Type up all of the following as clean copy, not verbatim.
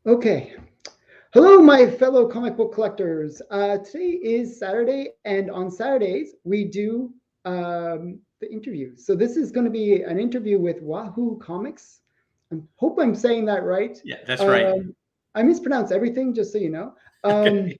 Okay. Hello, my fellow comic book collectors. Today is Saturday, and on Saturdays, we do the interview. So, this is going to be an interview with Wahoo Comics. I hope I'm saying that right. Yeah, that's right. Um, I mispronounce everything, just so you know. Um, Okay.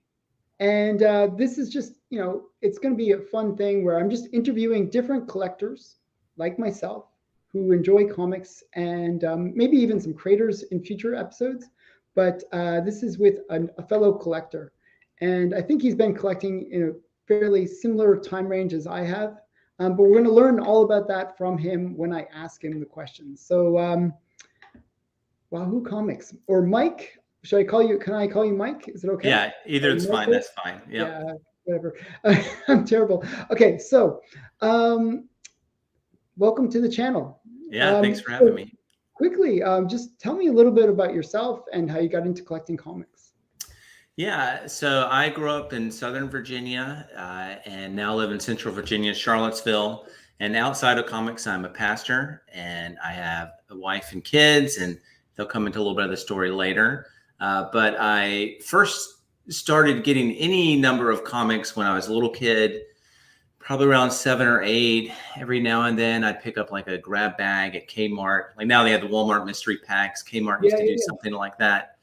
and this is just, it's going to be a fun thing where I'm just interviewing different collectors like myself who enjoy comics and maybe even some creators in future episodes. But this is with a fellow collector. And I think he's been collecting in a fairly similar time range as I have. But we're going to learn all about that from him when I ask him the questions. So, Wahoo Comics or Mike, should I call you? Can I call you Mike? Is it okay? Yeah, either Or it's fine. Michael? That's fine. Yep. Yeah, whatever. I'm terrible. Okay, so um, welcome to the channel. Yeah, thanks for having So me. quickly, just tell me a little bit about yourself and how you got into collecting comics. Yeah, so I grew up in Southern Virginia and now live in Central Virginia, Charlottesville. And outside of comics, I'm a pastor and I have a wife and kids, and they'll come into a little bit of the story later. But I first started getting any number of comics when I was a little kid, probably around 7 or 8. Every now and then I'd pick up like a grab bag at Kmart. Like now they have the Walmart mystery packs. Kmart Yeah, used to do yeah, something like that.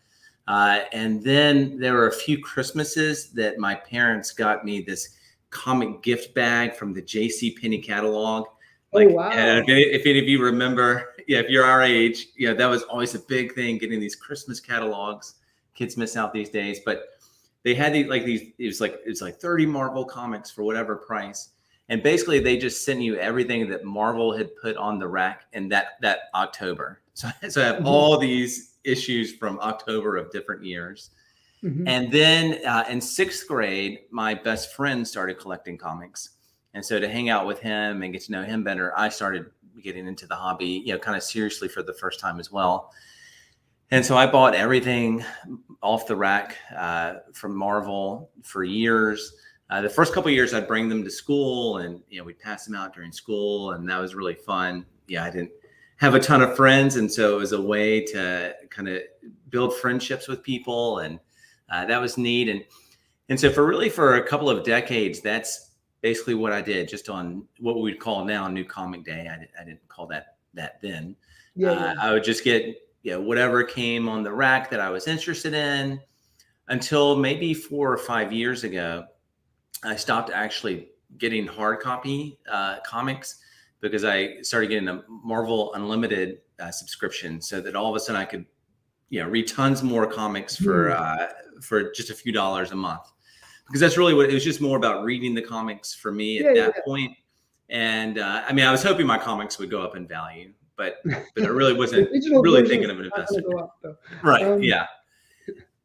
And then there were a few Christmases that my parents got me this comic gift bag from the J.C. Penney catalog. yeah. Oh, Like, wow. if any of you remember, yeah, if you're our age, yeah, that was always a big thing, getting these Christmas catalogs. Kids miss out these days, but they had these. It was like 30 Marvel comics for whatever price, and basically they just sent you everything that Marvel had put on the rack in that October. So I have Hmm. all these issues from October of different years. Hmm. And then in sixth grade, my best friend started collecting comics. And so to hang out with him and get to know him better, I started getting into the hobby, kind of seriously for the first time as well. And so I bought everything off the rack from Marvel for years. The first couple of years, I'd bring them to school, and we'd pass them out during school, and that was really fun. Yeah, I didn't have a ton of friends, and so it was a way to kind of build friendships with people, and that was neat. And so for a couple of decades, that's basically what I did, just on what we'd call now New Comic Day. I didn't call that then. Yeah, yeah. I would just get whatever came on the rack that I was interested in, until maybe 4 or 5 years ago, I stopped actually getting hard copy comics, because I started getting a Marvel Unlimited subscription, so that all of a sudden I could read tons more comics Hmm. for just a few dollars a month, because that's really what it was, just more about reading the comics for me Yeah, at that point. And I mean, I was hoping my comics would go up in value, but I really the wasn't digital really version thinking is of an not going to investment. go up, though. Right. Um, Yeah.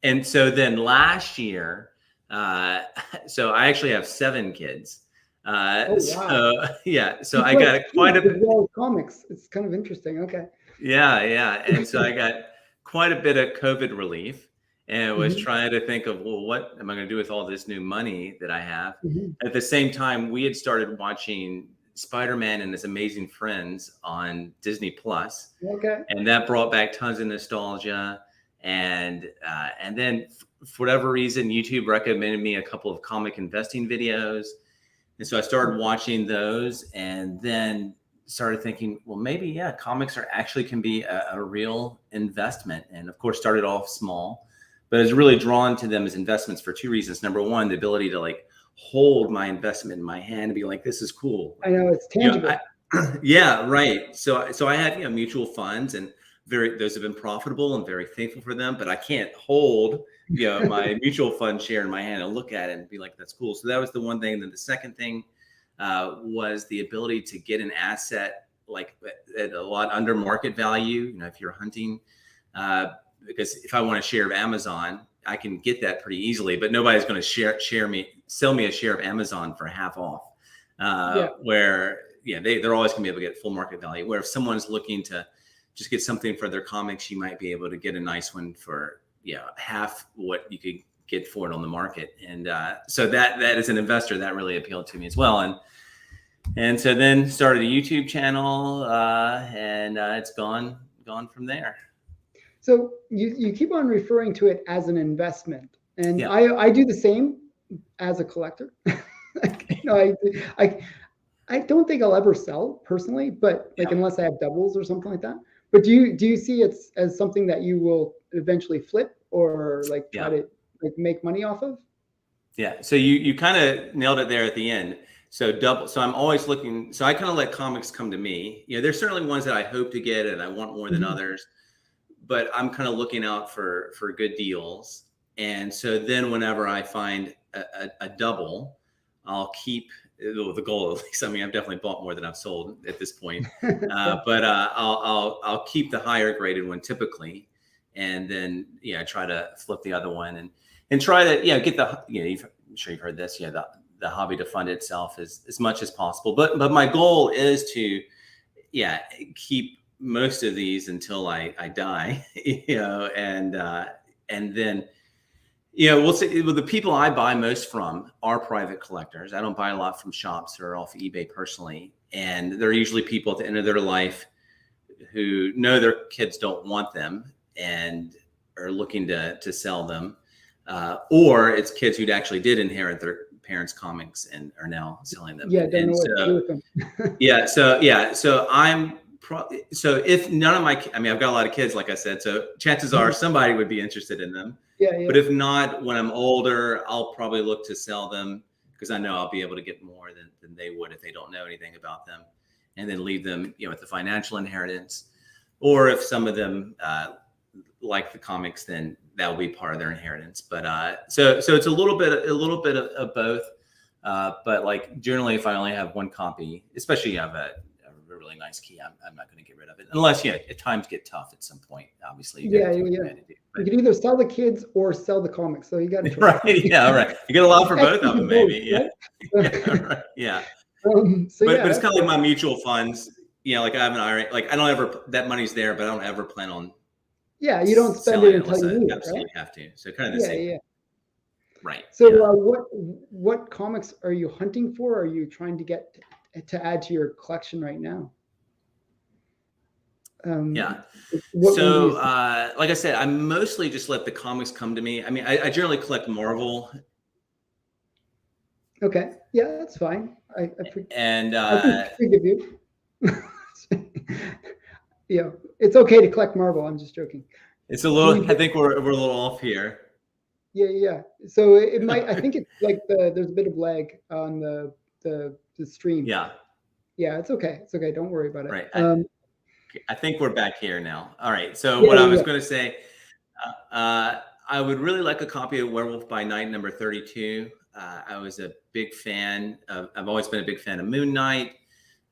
And so then last year, uh, so I actually have 7 kids. oh, wow. So yeah, so You I collect got quite food as a well as comics. It's kind of interesting. Okay. yeah, and so I got quite a bit of COVID relief, and was Hmm. trying to think of, well, what am I going to do with all this new money that I have? Hmm. At the same time, we had started watching Spider-Man and His Amazing Friends on Disney Plus, Okay. and that brought back tons of nostalgia. And then for whatever reason, YouTube recommended me a couple of comic investing videos, and so I started watching those, and then started thinking, well, maybe, yeah, comics are actually can be a real investment. And of course, started off small, but I was really drawn to them as investments for 2 reasons. Number one, the ability to like hold my investment in my hand and be like, this is cool. I Like, know it's I, tangible. yeah, right. So I had mutual funds, and those have been profitable, and very thankful for them. But I can't hold my mutual fund share in my hand and look at it and be like, that's cool. So that was the one thing. And then the second thing was the ability to get an asset like at a lot under market value. If you're hunting, because if I want a share of Amazon, I can get that pretty easily. But nobody's going to sell me a share of Amazon for half off. Yeah. Where they're always going to be able to get full market value. Where if someone's looking to just get something for their comics, you might be able to get a nice one for half what you could get for it on the market. And so that as an investor, that really appealed to me as well. And so then started a YouTube channel, and it's gone from there. So you keep on referring to it as an investment, and Yeah. I do the same as a collector. I I don't think I'll ever sell personally, but like Yeah. unless I have doubles or something like that. But do you see it as something that you will eventually flip or like try Yeah. to like make money off of? Yeah. So you kind of nailed it there at the end. So double. So I'm always looking. So I kind of let comics come to me. There's certainly ones that I hope to get and I want more than Mhm. others, but I'm kind of looking out for good deals. And so then whenever I find a double, I'll keep the goal at least. I mean, I've definitely bought more than I've sold at this point, Yeah. but I'll keep the higher graded one typically, and then try to flip the other one and try to get the I'm sure you've heard this the hobby to fund itself as much as possible. But my goal is to keep most of these until I die, and then we'll see. Well, the people I buy most from are private collectors. I don't buy a lot from shops or off eBay personally, and they're usually people at the end of their life who know their kids don't want them and are looking to sell them, or it's kids who actually did inherit their parents' comics and are now selling them. Yeah, don't And know what to do so with them. so I'm so if none of I mean, I've got a lot of kids, like I said, so chances are somebody would be interested in them. Yeah, But yeah. if not, when I'm older, I'll probably look to sell them because I know I'll be able to get more than they would if they don't know anything about them, and then leave them, with the financial inheritance. Or if some of them like the comics, then that will be part of their inheritance. But so it's a little bit of both. But like generally, if I only have one copy, especially you have a really nice key, I'm not going to get rid of it unless at times get tough at some point. Obviously, you got to do what you got to do. You can either sell the kids or sell the comics, so you got to choose. Right? Yeah, right. You get a lot for both of them, maybe. Both, Yeah, right? yeah, right. Yeah. So But yeah, it's kind of like my mutual funds. Like I have an IRA. Like I don't ever that money's there, but I don't ever plan on yeah, you don't spend selling it it until unless you I need it, right? absolutely have to. So kind of the Yeah, same. yeah. Right. So Yeah. what comics are you hunting for? Are you trying to get to add to your collection right now? Yeah. What one do So, you see? like I said, I mostly just let the comics come to me. I mean, I generally collect Marvel, Okay, yeah, that's fine. and I can forgive you. Yeah, it's okay to collect Marvel. I'm just joking. it's a Do you little. I get? think we're a little off here. Yeah, yeah. So it might. I think it's like there's a bit of lag on the stream. Yeah. Yeah, it's okay. It's okay. Don't worry about it. Right. I think we're back here now. All right. So Yeah, what I was yeah, going to say, I would really like a copy of Werewolf by Night number 32. I was a big fan of. I've always been a big fan of Moon Knight,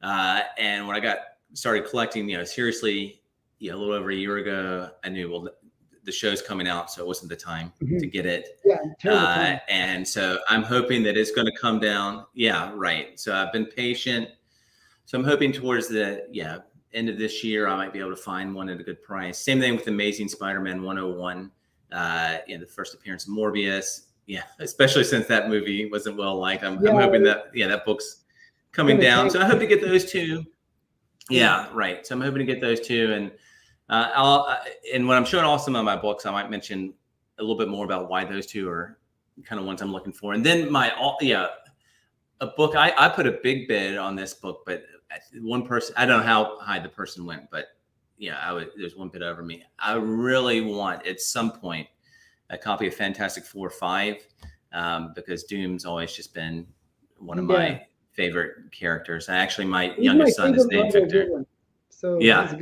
and when I started collecting, seriously, a little over a year ago, I knew the show's coming out, so it wasn't the time to get it. yeah. Terrible time. And so I'm hoping that it's going to come down. Yeah, right. So I've been patient. So I'm hoping towards the end of this year, I might be able to find one at a good price. Same thing with Amazing Spider-Man 101. The first appearance of Morbius. Yeah, especially since that movie wasn't well liked. I'm hoping that that book's coming down. So I hope to get those two. Yeah, right. So I'm hoping to get those two, and and when I'm showing off some of my books, I might mention a little bit more about why those two are kind of ones I'm looking for. And then a book. I put a big bid on this book, but one person, I don't know how high the person went, but there's one bid over me. I really want at some point a copy of Fantastic Four 5, because Doom's always just been one of my favorite characters. Actually, my youngest son is named Victor. So yeah,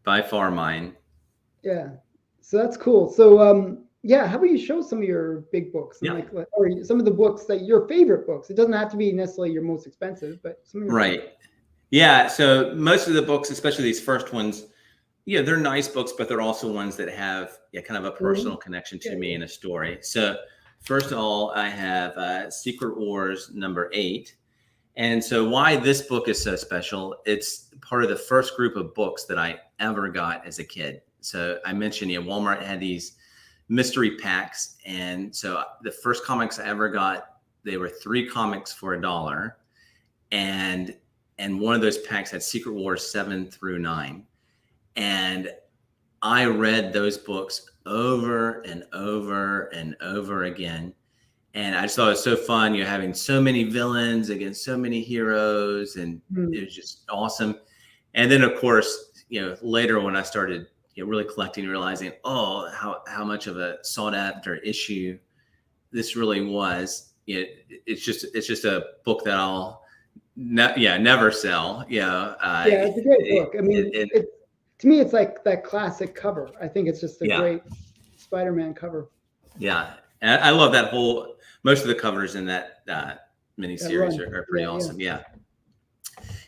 by far mine. Yeah, so that's cool. So how about you show some of your big books, and or some of the books that your favorite books? It doesn't have to be necessarily your most expensive, but some of your favorite. Yeah. So most of the books, especially these first ones, they're nice books, but they're also ones that have kind of a personal connection to me and a story. So first of all, I have Secret Wars number 8. And so why this book is so special, it's part of the first group of books that I ever got as a kid. So I mentioned, Walmart had these mystery packs. And so the first comics I ever got, they were 3 comics for $1. And one of those packs had Secret Wars 7 through 9. And I read those books over and over and over again. And I just thought it was so fun. You're having so many villains against so many heroes, and it was just awesome. And then, of course, later when I started really collecting, realizing, oh, how much of a sought after issue this really was. It's just a book that I'll never sell. It's a great book. I mean, to me, it's like that classic cover. I think it's just a great Spider-Man cover. Yeah, and I love that most of the covers in that miniseries are pretty awesome. Yeah.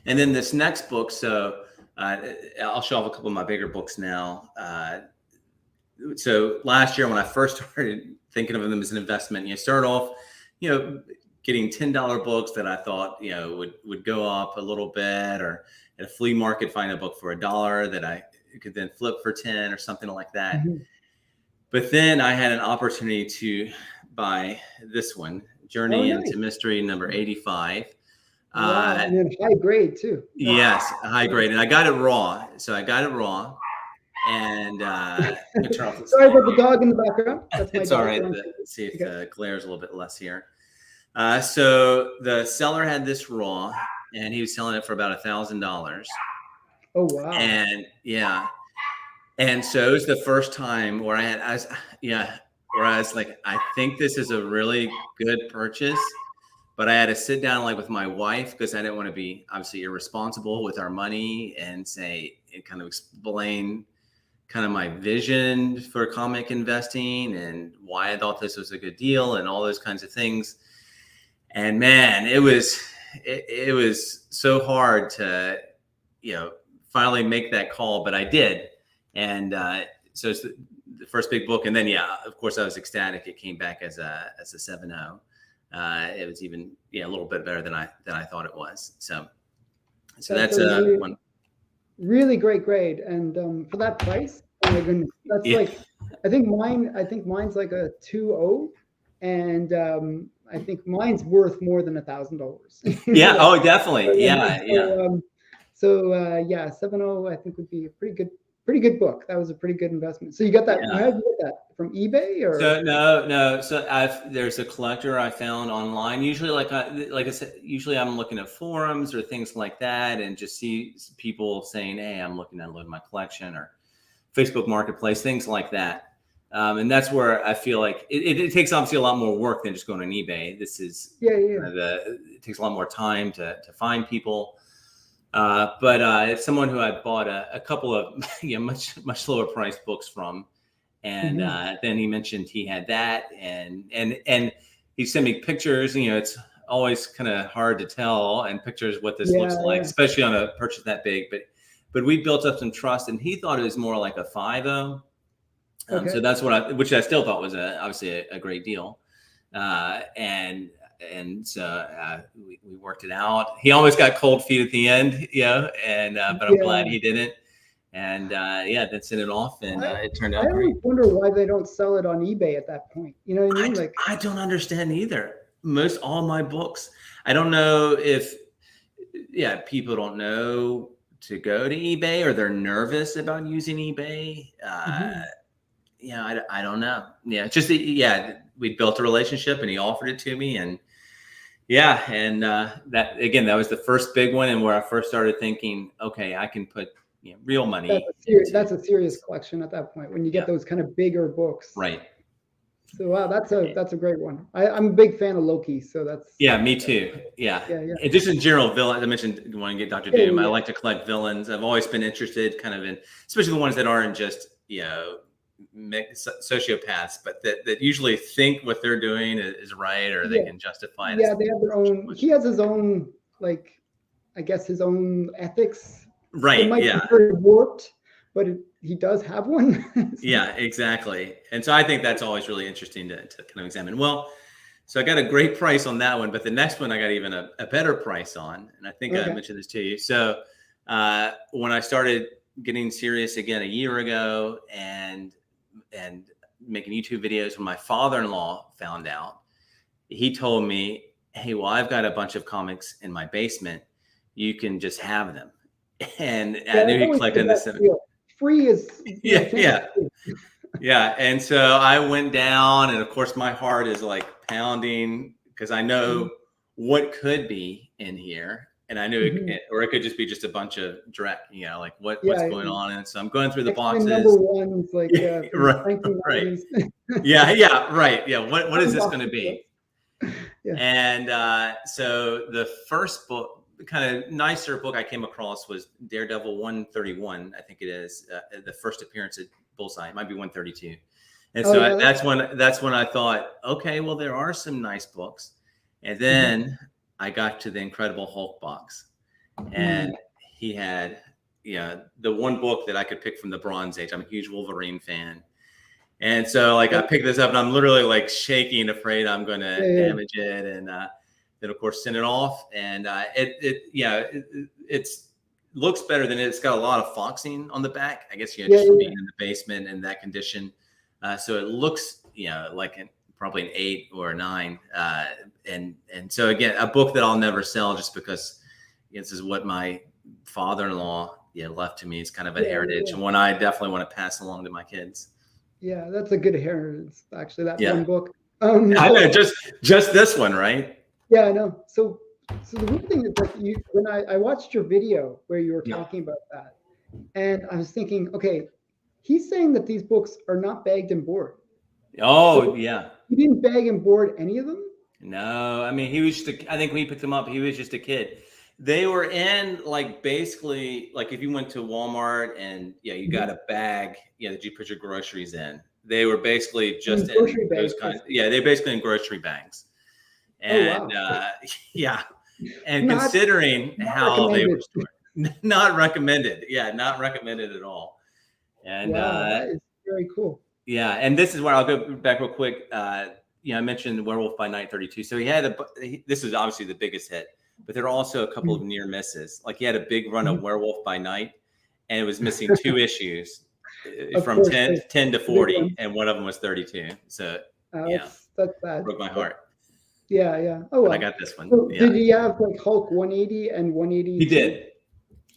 And then this next book, so I'll show off a couple of my bigger books now. So last year when I first started thinking of them as an investment, you start off, getting $10 books that I thought, would go up a little bit, or at a flea market, find a book for $1 that I could then flip for 10 or something like that. Mm-hmm. But then I had an opportunity to buy this one, Journey into Mystery number 85. Wow, and then high grade too. Yes, high grade. And I got it raw. So I got it raw. And sorry about the dog in the background. That's my it's all right. See if the glare is a little bit less here. So the seller had this raw, and he was selling it for about $1,000. Oh wow! And and so it was the first time where I was like, I think this is a really good purchase. But I had to sit down with my wife, because I didn't want to be obviously irresponsible with our money, and kind of explain kind of my vision for comic investing and why I thought this was a good deal and all those kinds of things. And man, it was so hard to, finally make that call, but I did. And so it's the first big book. And then, of course I was ecstatic. It came back as a 7.0. It was even a little bit better than I thought it was. So that's one. Really great grade, and for that price, oh my goodness, that's I think mine's like a 2.0, and I think mine's worth more than $1,000. Yeah. Oh, definitely. So 7.0 I think would be a pretty good book. That was a pretty good investment. So you got that? How did you get that? From eBay or? So no. So there's a collector I found online. Usually, like I said, usually I'm looking at forums or things like that, and just see people saying, "Hey, I'm looking to unload my collection," or Facebook Marketplace, things like that. And that's where I feel like it takes obviously a lot more work than just going on eBay. This is it takes a lot more time to find people. But it's someone who I bought a couple of much lower priced books from, and then he mentioned he had that, and he sent me pictures. It's always kind of hard to tell in pictures what this looks like, especially on a purchase that big. But we built up some trust, and he thought it was more like a 5.0. So that's which I still thought was obviously a great deal, and so we worked it out. He almost got cold feet at the end, but I'm glad he didn't. And then sent it off, and it turned out great. I wonder why they don't sell it on eBay at that point. You know what I mean? I don't understand either. All my books, I don't know if people don't know to go to eBay, or they're nervous about using eBay. I don't know. Just we built a relationship, and he offered it to me, and that was the first big one, and where I first started thinking, okay, I can put real money. That's a serious collection at that point when you get those kind of bigger books. Right. So wow, that's a great one. I'm a big fan of Loki, so that's me too. Yeah. And just in general, villains. I mentioned wanting to get Dr. Doom. I like to collect villains. I've always been interested, kind of in, especially the ones that aren't just sociopaths, but that usually think what they're doing is right, or they can justify it. They have their own. He has his own, I guess, his own ethics. Right. It might be very warped, but he does have one. Yeah, exactly. And so I think that's always really interesting to kind of examine. Well, so I got a great price on that one, but the next one I got even a better price on, and I think I mentioned this to you. So when I started getting serious again a year ago, and making YouTube videos, when my father-in-law found out, he told me, "Hey, well, I've got a bunch of comics in my basement. You can just have them." And I knew he collected this free is yeah. Yeah. And so I went down, and of course my heart is like pounding because I know what could be in here. And I knew or it could just be just a bunch of like what's going on. And so I'm going through the boxes. Number ones, like right. Yeah. Right. Yeah. What is this going to be? Yeah. And so the first book, kind of nicer book I came across was Daredevil 131, I think it is, the first appearance at Bullseye. It might be 132. And so that's when I thought, okay, well, there are some nice books. And then I got to the Incredible Hulk box, and he had, the one book that I could pick from the Bronze Age. I'm a huge Wolverine fan. And so I picked this up, and I'm literally like shaking, afraid I'm going to damage it. And then of course send it off. And it looks better than it. It's got a lot of foxing on the back, I guess, just being in the basement in that condition. So it looks, like probably an 8 or a 9. And so again, a book that I'll never sell just because this is what my father-in-law left to me. It's kind of a heritage, and one I definitely want to pass along to my kids. Yeah, that's a good inheritance, actually, that one book. I know, just this one, right? Yeah, I know. So the weird thing is that when I watched your video where you were talking about that, and I was thinking, okay, he's saying that these books are not bagged and board. Oh, so yeah. You didn't bag and board any of them? No, I mean, he was I think when he picked them up, he was just a kid. They were in basically if you went to Walmart and you got a bag, that you put your groceries in. They were basically just in those kinds. Yeah, they're basically in grocery bags. And and considering how they were stored, not recommended. Yeah, not recommended at all. And that is very cool. Yeah, and this is where I'll go back real quick. I mentioned Werewolf by Night 32. So he had this is obviously the biggest hit, but there are also a couple of near misses. Like he had a big run of Werewolf by Night, and it was missing 2 issues from 10 to 40, and one of them was 32. So that's bad. Broke my heart. Yeah. Oh, well. I got this one. So did he have Hulk 180 and 180? He did.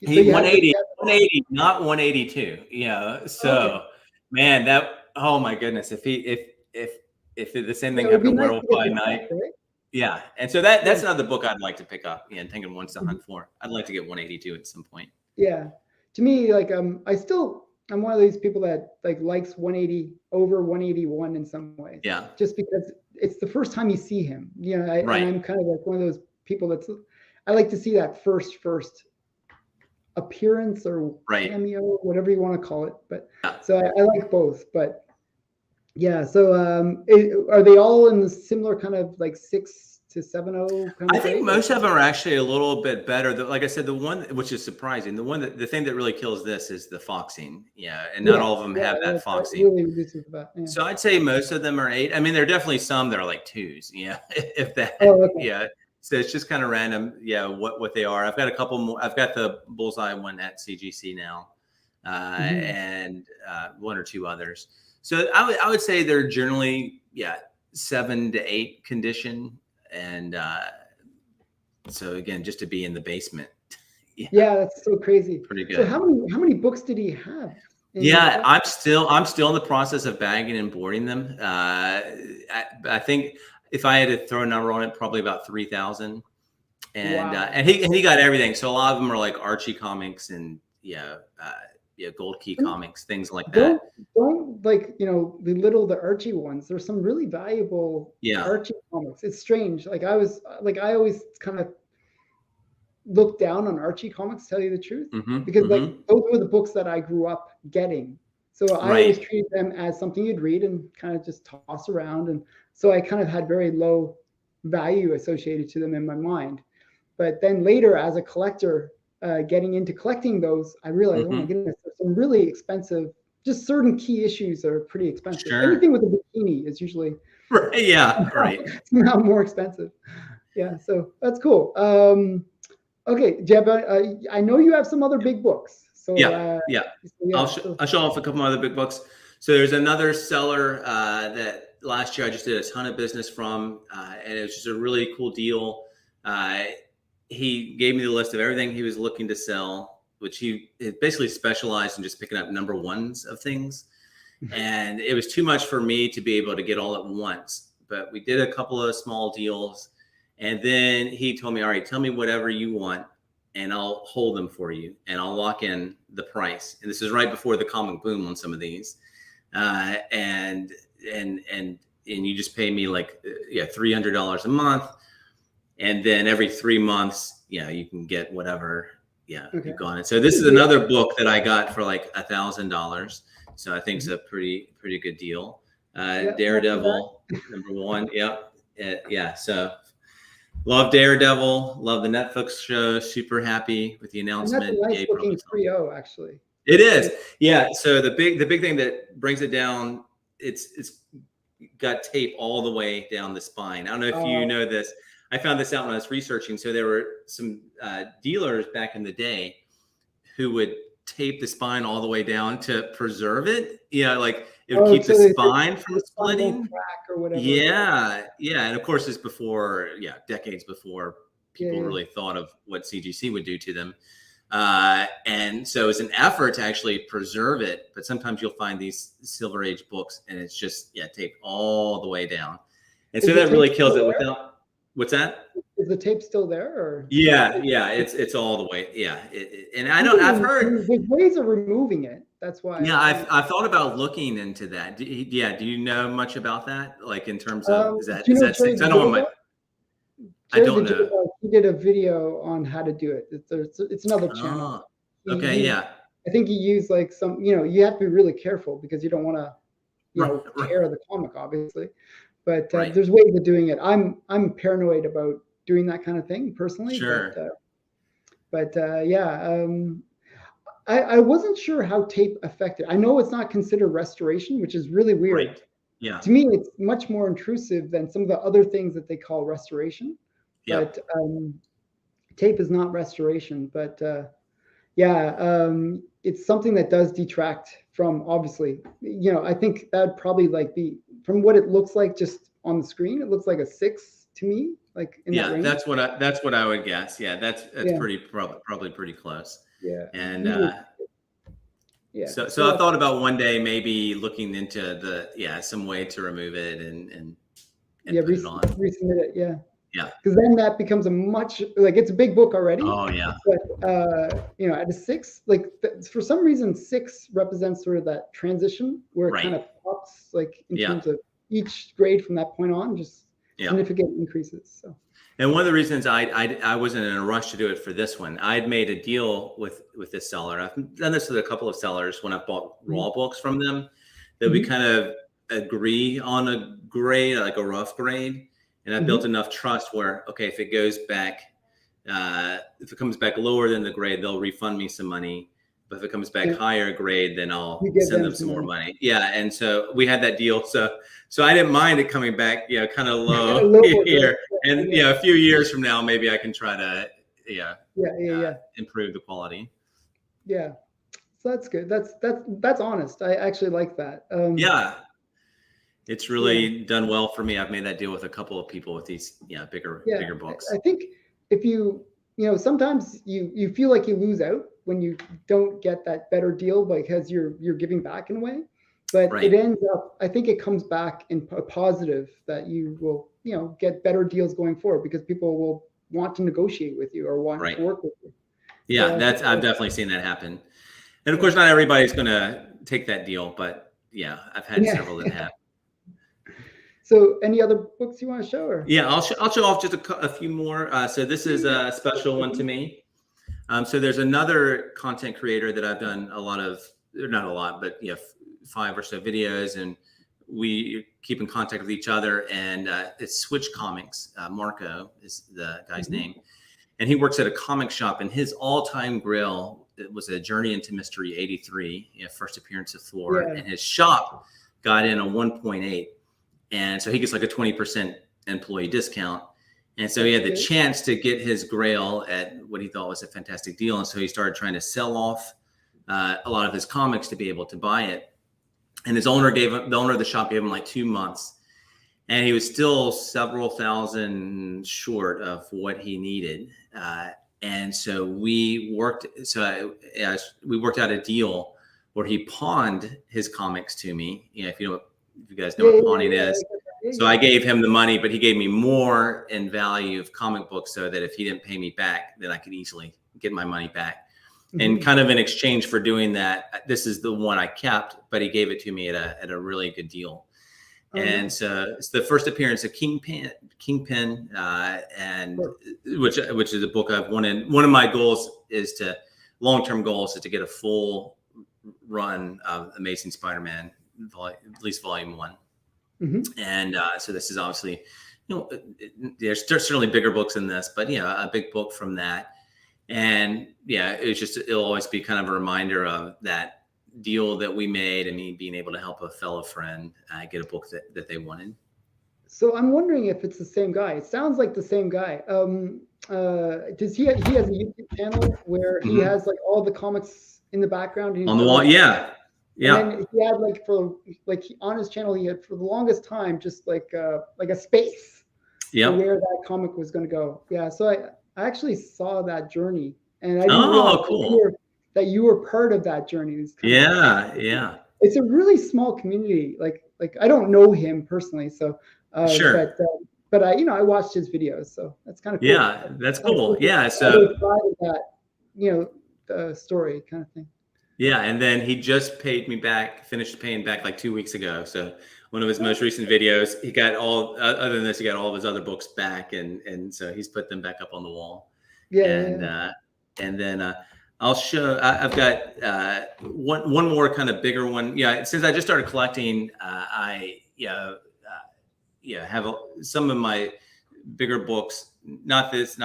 He 180, not 182. So man, oh my goodness, if the same thing happened to Werewolf by Night. Right? Yeah, and so that's another book I'd like to pick up. And Tengen wants to hunt for. I'd like to get 182 at some point. Yeah, to me, I'm one of these people that likes 180 over 181 in some ways. Yeah, just because it's the first time you see him. And I'm kind of one of those people I like to see that first appearance or cameo, whatever you want to call it. But so I like both. But yeah, so are they all in the similar kind of 6 to 7.0 kind of? I think most of them are actually a little bit better. Like I said, the one which is surprising, the thing that really kills this is the foxing. And not all of them have that foxing. Really So I'd say most of them are 8. I mean, there are definitely some that are 2s. If that. Oh, okay. Yeah. So it's just kind of random. Yeah, what they are. I've got a couple more. I've got the Bullseye one at CGC now, and 1 or 2 others. So I would say they're generally 7 to 8 condition, and so again, just to be in the basement. Yeah, that's so crazy. Pretty good. So how many books did he have? I'm still in the process of bagging and boarding them. I think if I had to throw a number on it, probably about 3,000. And and he got everything. So a lot of them are like Archie comics and Gold Key comics, things like that. Don't belittle the Archie ones. There's some really valuable Archie comics. It's strange. I always kind of look down on Archie comics, to tell you the truth, because those were the books that I grew up getting. So I always treated them as something you'd read and kind of just toss around. And so I kind of had very low value associated to them in my mind. But then later, as a collector, getting into collecting those, I realized, oh my goodness, there's some really expensive, just certain key issues are pretty expensive. Sure. Anything with a bikini is usually somehow more expensive. Yeah, so that's cool. Okay, Jeb, I know you have some other big books. So I'll show off a couple of other big books. So there's another seller that last year I just did a ton of business from, and it was just a really cool deal. He gave me the list of everything he was looking to sell which he basically specialized in just picking up number ones of things. And it was too much for me to be able to get all at once. But we did a couple of small deals. And then he told me, all right, tell me whatever you want and I'll hold them for you and I'll lock in the price. And this is right before the comic boom on some of these. And you just pay me like, $300 a month. And then every 3 months, you can get whatever, you've gone. And so this is another book that I got for like $1,000. So I think it's a pretty good deal. Daredevil, #1. Yeah. So love Daredevil. Love the Netflix show. Super happy with the announcement. And that's a nice looking 3.0 actually. It is. Yeah. So the big thing that brings it down, it's got tape all the way down the spine. I don't know if you know this. I found this out when I was researching. So there were some dealers back in the day who would tape the spine all the way down to preserve it. Like it would keep the spine from splitting. Crack or whatever. Yeah. And of course, it's before, decades before people really thought of what CGC would do to them. And so it's an effort to actually preserve it. But sometimes you'll find these Silver Age books and it's just, taped all the way down. And so that really kills it without. What's that? Is the tape still there? Or Yeah, it's all the way. Yeah, and I've heard there's ways of removing it. That's why. Yeah, I've thought about looking into that. Do you know much about that? Like in terms of is that safe? I don't know. He did a video on how to do it. It's another channel. Okay, I think he used like some. You have to be really careful because you don't want to, tear the comic, obviously. But there's ways of doing it. I'm paranoid about doing that kind of thing personally. Sure. I wasn't sure how tape affected. I know it's not considered restoration, which is really weird. Right. Yeah. To me, it's much more intrusive than some of the other things that they call restoration. Yeah. But tape is not restoration. But it's something that does detract from, obviously. I think that'd probably be, from what it looks like just on the screen, it looks like a 6 to me, like in that range. that's what I would guess. Yeah, that's probably pretty close. Yeah. And so I thought about one day maybe looking into some way to remove it and put it on. Resubmit it. Yeah. Yeah. Because then that becomes it's a big book already. Oh yeah. But at a 6, for some reason 6 represents sort of that transition where it kind of pops in terms of each grade from that point on, just significant increases. So. And one of the reasons I wasn't in a rush to do it for this one, I'd made a deal with this seller. I've done this with a couple of sellers when I've bought raw books from them, that we kind of agree on a grade, like a rough grade. And I built enough trust where, okay, if it goes back, if it comes back lower than the grade, they'll refund me some money. But if it comes back higher grade, then I'll send them some more money. Yeah. And so we had that deal. So I didn't mind it coming back, kind of low here. And a few years from now, maybe I can try to, improve the quality. Yeah. So that's good. That's honest. I actually like that. It's really done well for me. I've made that deal with a couple of people with these, bigger books. I think if sometimes you feel like you lose out when you don't get that better deal because you're giving back in a way, but it ends up, I think it comes back in a positive that you will, get better deals going forward because people will want to negotiate with you or want to work with you. Yeah, I've definitely seen that happen. And of course, not everybody's going to take that deal, but I've had several that have. So any other books you want to show? Or? Yeah, I'll show off just a few more. So this is a special one to me. So there's another content creator that I've done not a lot, but 5 or so videos, and we keep in contact with each other. And it's Switch Comics. Marco is the guy's name, and he works at a comic shop. And his all-time grail was a Journey into Mystery '83, first appearance of Thor, and his shop got in a 1.8. And so he gets like a 20% employee discount. And so he had the chance to get his grail at what he thought was a fantastic deal. And so he started trying to sell off a lot of his comics to be able to buy it. And the owner of the shop gave him like 2 months. And he was still several thousand short of what he needed. And so we worked out a deal where he pawned his comics to me. If you guys know what pawning is. So I gave him the money, but he gave me more in value of comic books, so that if he didn't pay me back, then I could easily get my money back. And kind of in exchange for doing that, this is the one I kept, but he gave it to me at a really good deal. And so it's the first appearance of Kingpin, and which is a book I've wanted. One of my long-term goals is to get a full run of Amazing Spider-Man, at least volume 1. And so this is obviously, there's certainly bigger books than this, but a big book from that. And it'll always be kind of a reminder of that deal that we made, and me being able to help a fellow friend get a book that they wanted. So I'm wondering if it's the same guy. It sounds like the same guy. Does he has a YouTube channel where he has like all the comics in the background on the wall? Yeah. And he had on his channel, he had for the longest time just like a space where that comic was going to go. Yeah, so I actually saw that journey, and I didn't realize that you were part of that journey. It's a really small community. Like I don't know him personally, so but I watched his videos, so that's kind of cool. Yeah, that's cool. Yeah, so the story kind of thing. Yeah, and then he just finished paying back like 2 weeks ago. So one of his most recent videos, he got other than this, he got all of his other books back, and so he's put them back up on the wall. And then I'll show. I've got one more kind of bigger one. Yeah, since I just started collecting, I have some of my bigger books. Not as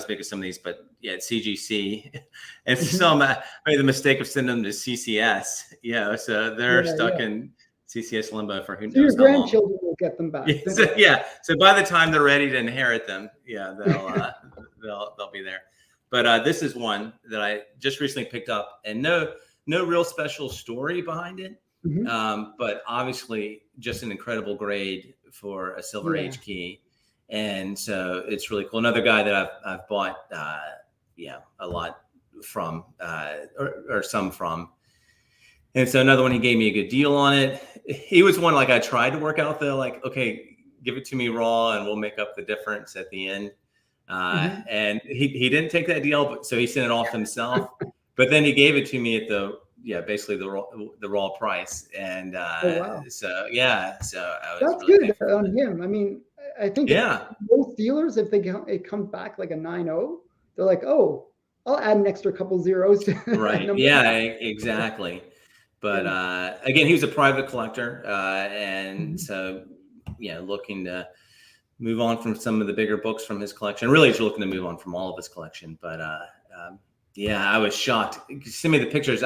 big as some of these, but at CGC, and some I made the mistake of sending them to CCS. So they're stuck in CCS limbo for who knows. Your grandchildren will get them back. So by the time they're ready to inherit them, they'll be there. But this is one that I just recently picked up, and no real special story behind it, but obviously just an incredible grade for a Silver Age key. And so it's really cool. Another guy that I've bought, a lot from, or some from. And so another one, he gave me a good deal on it. He was one I tried to work out though, okay, give it to me raw and we'll make up the difference at the end. And he didn't take that deal, but so he sent it off himself. But then he gave it to me at basically the raw price. And so I was that's really good on him. I mean, I think most dealers, if it comes back like a 9.0, they're like, oh, I'll add an extra couple zeros. Right. Yeah, exactly. But again, he was a private collector, and so looking to move on from some of the bigger books from his collection. Really, he's looking to move on from all of his collection. But I was shocked. Send me the pictures.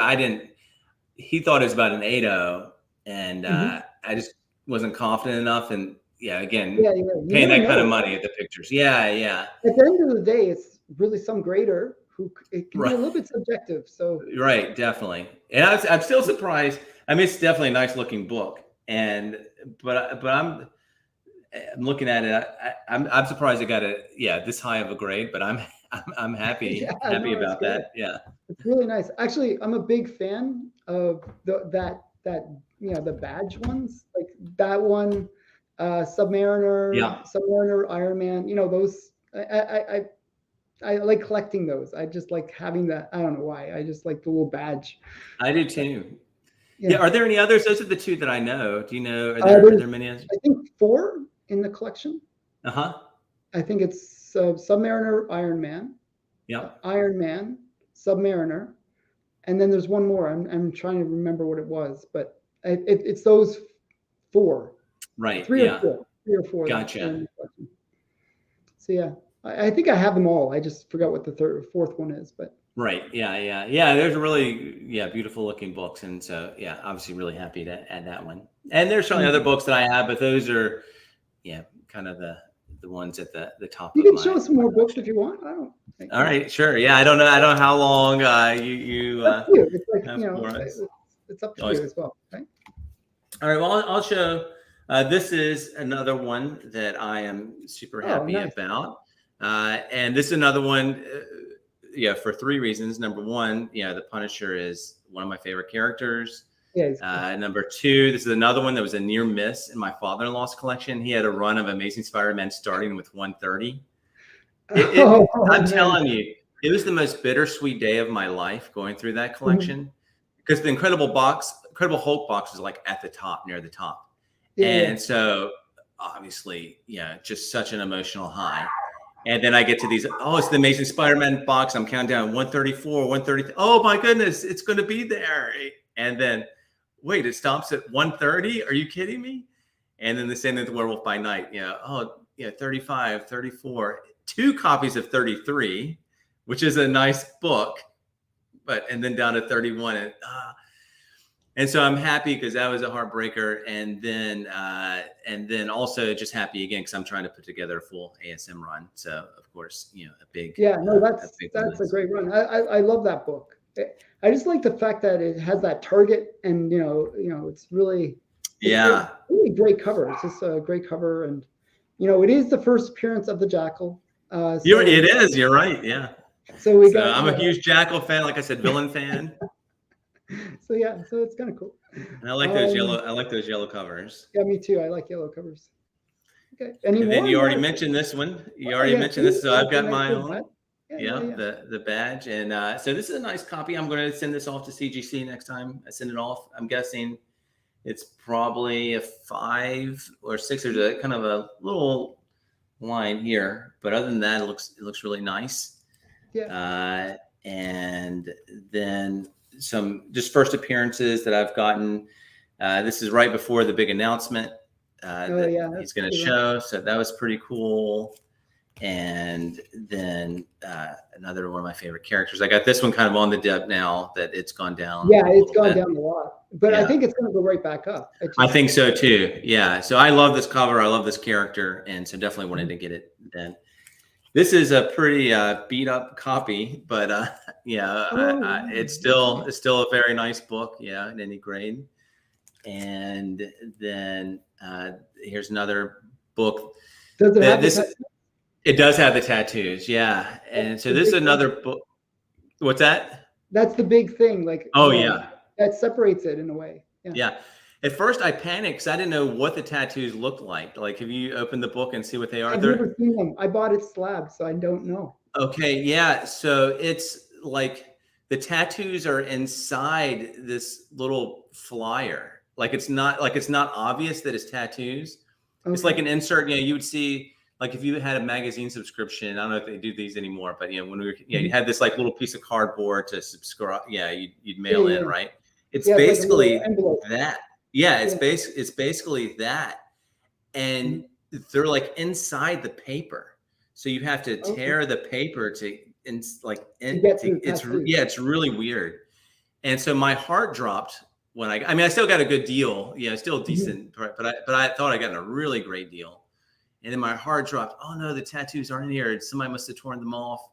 He thought it was about an 8.0, and I just wasn't confident enough. And paying that kind of money at the pictures. At the end of the day, it's really some grader who it can be a little bit subjective. So definitely. And I'm still surprised. I mean, it's definitely a nice looking book, but I'm looking at it. I'm surprised it got this high of a grade, but I'm happy about that. Yeah, it's really nice. Actually, I'm a big fan of the badge ones, like that one. Submariner, Iron Man, those I like collecting those. I just like having that. I don't know why. I just like the little badge. I do too. Yeah. Are there any others? Those are the two that I know. Do you know? Are there many others? I think 4 in the collection. I think it's Submariner, Iron Man. Yeah. Iron Man, Submariner, and then there's one more. I'm trying to remember what it was, but it's those 4. Right. 3 or 4. Gotcha. So I think I have them all. I just forgot what the 3rd or 4th one is, but. Right. Yeah. There's really beautiful looking books, and so obviously really happy to add that one. And there's certainly other books that I have, but those are kind of the ones at the top. You can show some more books if you want. I don't. All right. Sure. Yeah. I don't know how long you. It's like it's up to you as well. Okay. All right. Well, I'll show. This is another one that I am super happy about. And this is another one. for three reasons. Number one, the Punisher is one of my favorite characters. Yeah. Number two, this is another one that was a near miss in my father-in-law's collection. He had a run of Amazing Spider-Man starting with 130. I'm telling you, it was the most bittersweet day of my life going through that collection, because the Incredible Hulk box is like at the top, near the top. And so obviously, just such an emotional high. And then I get to these, it's the Amazing Spider-Man box. I'm counting down 134, 130. Oh my goodness, it's going to be there. And then, wait, it stops at 130? Are you kidding me? And then the same with Werewolf by Night. 35, 34. 2 copies of 33, which is a nice book, and then down to 31. And so I'm happy because that was a heartbreaker. And then also just happy again because I'm trying to put together a full ASM run. So of course, a big. That's a great run. I love that book. I just like the fact that it has that target, and it's really really great cover. It's just a great cover, and it is the first appearance of the Jackal. It is. You're right. Yeah. So I'm a huge Jackal fan. Like I said, villain fan. So it's kind of cool. And I like those yellow. I like those yellow covers. Yeah, me too. I like yellow covers. Okay. And then you already mentioned this one. You already mentioned this. So I've got my own. The badge. And so this is a nice copy. I'm going to send this off to CGC next time I send it off. I'm guessing it's probably a 5 or 6. There's a kind of a little line here, but other than that, it looks really nice. And then some just first appearances that I've gotten. This is right before the big announcement that he's going to show. So that was pretty cool. And then another one of my favorite characters. I got this one kind of on the dip now that it's gone down. Yeah, it's gone down a lot, but I think it's going to go right back up. I think so too. Yeah. So I love this cover. I love this character, and so definitely wanted to get it then. This is a pretty beat up copy, but it's still a very nice book. Yeah, in any grade. And then here's another book. It does have the tattoos, yeah. And so this is another book. What's that? That's the big thing. Like, that separates it in a way. Yeah. At first, I panicked because I didn't know what the tattoos looked like. Like, have you opened the book and see what they are? I've never seen them. I bought it slab, so I don't know. Okay, yeah. So it's like the tattoos are inside this little flyer. Like it's not obvious that it's tattoos. Okay. It's like an insert. You would see. Like if you had a magazine subscription, I don't know if they do these anymore, but when we were, you had this like little piece of cardboard to subscribe. Yeah, you'd mail in, right? It's basically that. Yeah, it's basically that, and they're like inside the paper, so you have to tear the paper it's really weird, and so my heart dropped when I still got a good deal, still decent, but I thought I got a really great deal. And then my heart dropped. Oh no, the tattoos aren't here. Somebody must have torn them off.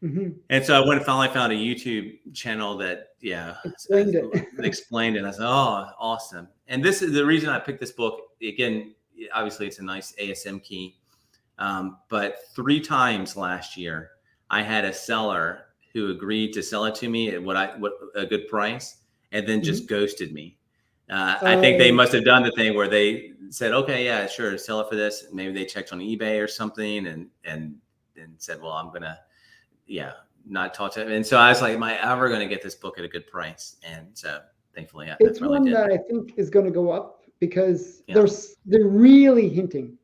And so I finally found a YouTube channel that explained it. I said, oh, awesome. And this is the reason I picked this book. Again, obviously it's a nice ASM key. But 3 times last year, I had a seller who agreed to sell it to me at what a good price, and then just ghosted me. I think they must have done the thing where they said, okay, yeah, sure, sell it for this. Maybe they checked on eBay or something and said, well, I'm gonna, not talk to him. And so I was like, am I ever gonna get this book at a good price? And so thankfully, it's one that I think is going to go up because they're really hinting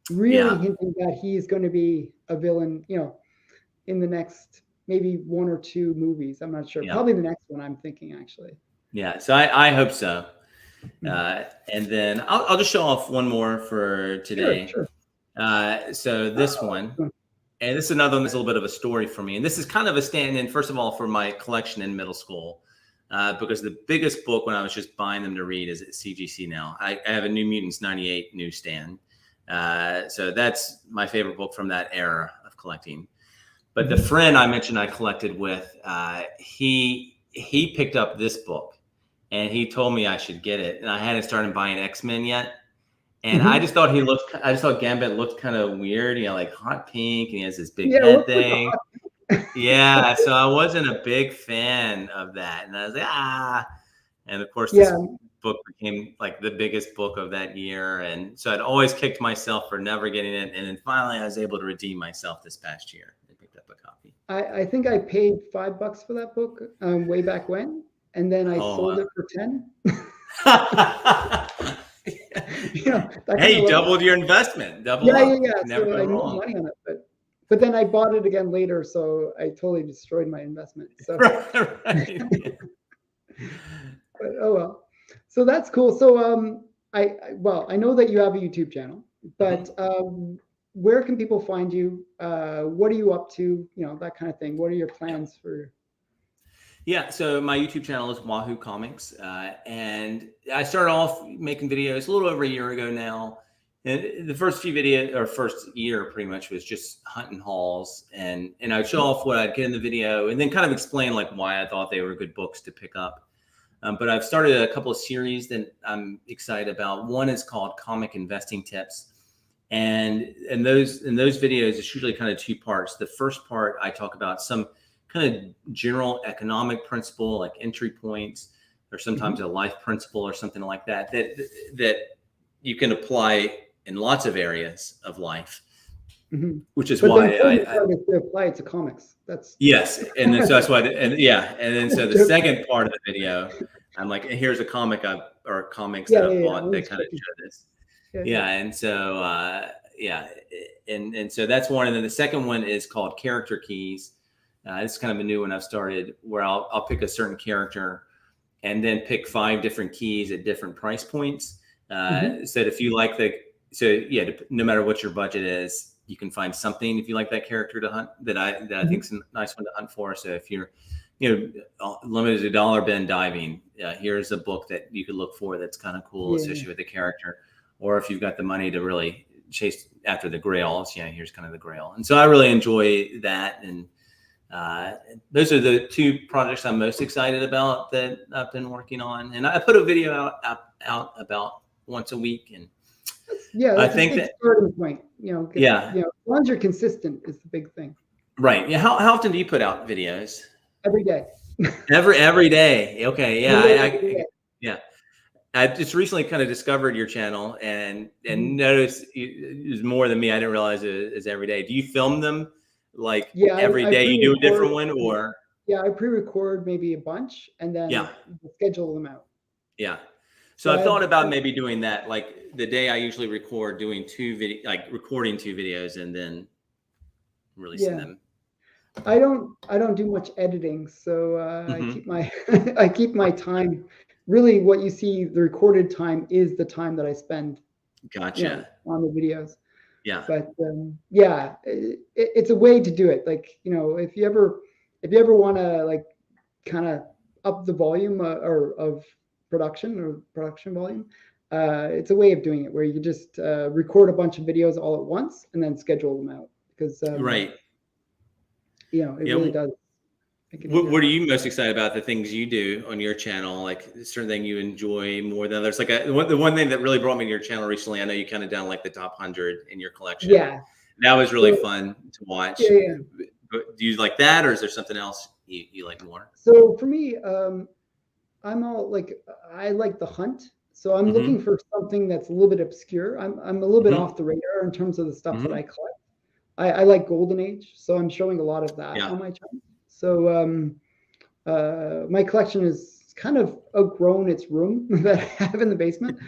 that he's going to be a villain, in the next maybe 1 or 2 movies. I'm not sure. Probably the next one, I'm thinking actually. Yeah, so I hope so. And then I'll just show off one more for today. Sure. So this one, and this is another one that's a little bit of a story for me. And this is kind of a stand-in, first of all, for my collection in middle school, because the biggest book when I was just buying them to read is at CGC now. I have a New Mutants 98 newsstand. So that's my favorite book from that era of collecting. But the friend I mentioned I collected with, he picked up this book. And he told me I should get it, and I hadn't started buying X-Men yet. And I just thought Gambit looked kind of weird, like hot pink, and he has this big head thing. Yeah, so I wasn't a big fan of that, and I was like, and of course this Yeah, book became like the biggest book of that year, and so I'd always kicked myself for never getting it, and then finally I was able to redeem myself this past year. I picked up a copy. I think I paid $5 for that book way back when, and then I Oh, sold it for 10. That kind hey, of you level. doubled your investment. Double Yeah, yeah, up. yeah. Never So go I made wrong. money on it, but then I bought it again later, so I totally destroyed my investment. So, Right. but oh well. So that's cool. So well, I know that you have a YouTube channel, Mhm. but where can people find you? What are you up to? That kind of thing. What are your Yeah. plans for? Yeah, so my YouTube channel is Wahoo Comics, and I started off making videos a little over a year ago now. And the first few videos, or first year, pretty much was just hunting hauls, and I'd show off what I'd get in the video, and then kind of explain like why I thought they were good books to pick up. But I've started a couple of series that I'm excited about. One is called Comic Investing Tips, and those videos it's usually kind of two parts. The first part I talk about some kind of general economic principle like entry points, or sometimes Mhm. a life principle or something like that you can apply in lots of areas of life, Mhm. which is But the why important part is to apply it to comics. That's yes, and then so that's why and yeah, and then so the joking. second part of the video I'm like, here's a comic or comics Yeah, that I've yeah, yeah. bought I'm that just kind of joking. show this. Yeah, yeah. Yeah, and so yeah, and so that's one, and then the second one is called Character Keys. It's kind of a new one I've started where I'll pick a certain character and then pick 5 different keys at different price points. Mhm. So that if you like yeah, no matter what your budget is, you can find something if you like that character to hunt that I think Mhm. is a nice one to hunt for. So if you're limited to dollar bin diving, here's a book that you could look for that's kind of cool Yeah. associated with the character. Or if you've got the money to really chase after the grails, here's kind of the grail. And so I really enjoy that, and those are the 2 projects I'm most excited about that I've been working on. And I put a video out about once a week, and I That's a think good that starting point. yeah, As long as you're consistent is the big thing. right. Yeah, how often do you put out videos? Every day. Every day. Okay, yeah, Literally every day. yeah. I just recently kind of discovered your channel and Mhm. noticed it was more than me. I didn't realize it is every day. Do you film them like Yeah, every I day? You do a pre-record. different one, or Yeah, I pre-record maybe a bunch and yeah, then schedule them out. yeah. So So I I have thought about maybe doing that, like the day I usually record, doing like recording 2 videos and then releasing yeah. them. I don't do much editing, so I Hmm. keep my I keep my time. Really, what you see, the recorded time is the time that I spend, Gotcha. on the videos. Yeah. But yeah, it's a way to do it. Like if you ever want to like kind of up the volume or of production volume, it's a way of doing it where you just record a bunch of videos all at once and then schedule them out because Right. it Yeah. really does make it What easier. are you most excited about the things you do on your channel? Like a certain thing you enjoy more than others? Like the one thing that really brought me to your channel recently, I know you kind of down like the top 100 in your collection. Yeah. That was really So fun to watch. yeah, yeah. But do you like that, or is there something else you like more? So for me, I'm all like I like the hunt. So I'm looking Mm-hmm. for something that's a little bit obscure. I'm a little bit Mm-hmm. off the radar in terms of the stuff that Mm-hmm. I collect. I like Golden Age, so I'm showing a lot of that Yeah. on my channel. So my collection is kind of outgrown its room that I have in the basement.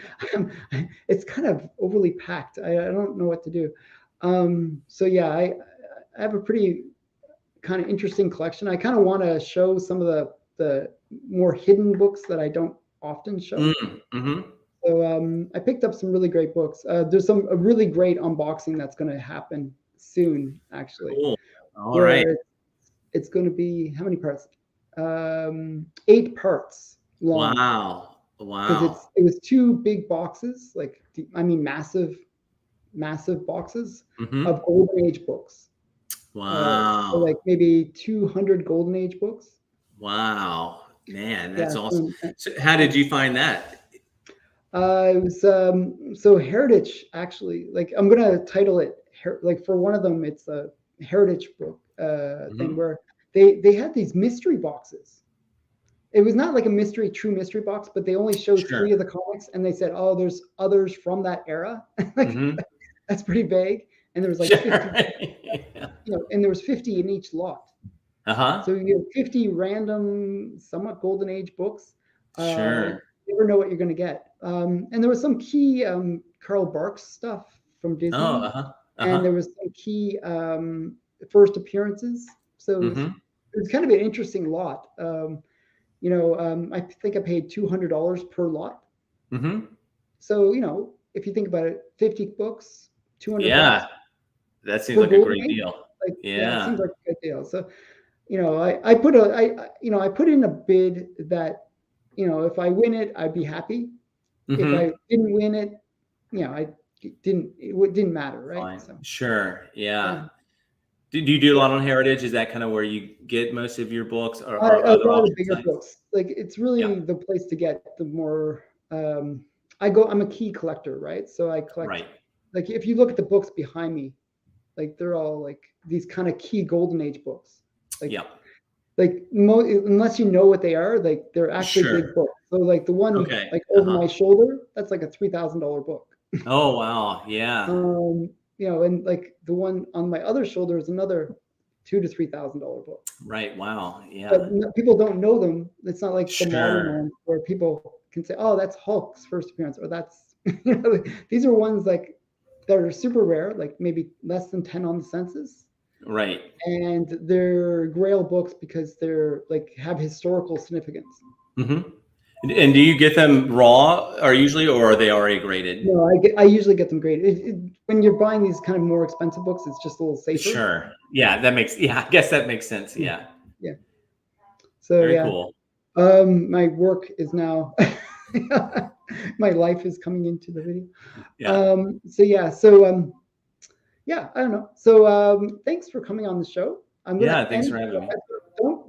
It's kind of overly packed. I don't know what to do. So yeah, I have a pretty kind of interesting collection. I kind of want to show some of the more hidden books that I don't often show. Mm-hmm. So I picked up some really great books. There's a really great unboxing that's going to happen soon, actually, Cool. All right. where it's going to be how many parts? 8 parts long Wow. because Wow. it was 2 big boxes, like I mean massive boxes Mm-hmm. of Golden Age books. So like Wow. maybe 200 Golden Age books. Wow. Man, Yeah, that's awesome. so So how did you find that? it was so Heritage actually. Like I'm gonna title it like for one of them, it's a Heritage book. thing where they had these mystery boxes. It was not like a true mystery box, but they only showed Sure. 3 of the comics, and they said, "Oh, there's others from that era." Like, that's pretty vague. And there was like 50, and there was 50 in each lot. So you have 50 random, somewhat golden age books. Sure. You never know what you're going to get. And there was some key Carl Barks stuff from Disney, and there was some key first appearances. So it was kind of an interesting lot. I think I paid $200 per lot. So if you think about it, 50 books, 200. Yeah, that seems like a great deal. Like, it seems like a good deal. So I put in a bid that if I win it, I'd be happy. If I didn't win it, it didn't matter, right? So, sure, yeah. Do you do a lot on Heritage? Is that kind of where you get most of your books, or a lot of bigger books? Like, it's really the place to get the more. I'm a key collector, right? So I collect. Right. Like, if you look at the books behind me, like, they're all like these kind of key golden age books. Like, unless you know what they are, like, they're actually big books. So like the one like over my shoulder, that's like a $3,000 book. Oh wow, yeah. And like the one on my other shoulder is another $2,000 to $3,000 book. Right. Wow. Yeah. But people don't know them. It's not like the modern ones where people can say, "Oh, that's Hulk's first appearance," or "That's." These are ones like that are super rare, like maybe less than 10 on the census. Right. And they're Grail books because they're like have historical significance. And do you get them raw, or are they already graded? No, I usually get them graded. When you're buying these kind of more expensive books, it's just a little safer. Sure. Yeah, I guess that makes sense. Yeah. Yeah. So very cool. My work is now my life is coming into the video. I don't know. So thanks for coming on the show. Thanks for having me.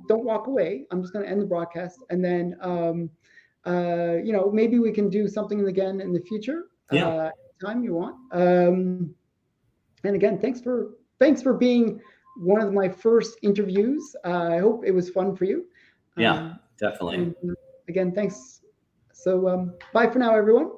Don't walk away. I'm just going to end the broadcast, and then maybe we can do something again in the future. Time you want. And again, thanks for being one of my first interviews. I hope it was fun for you. Yeah, definitely. And, again, thanks. So bye for now, everyone.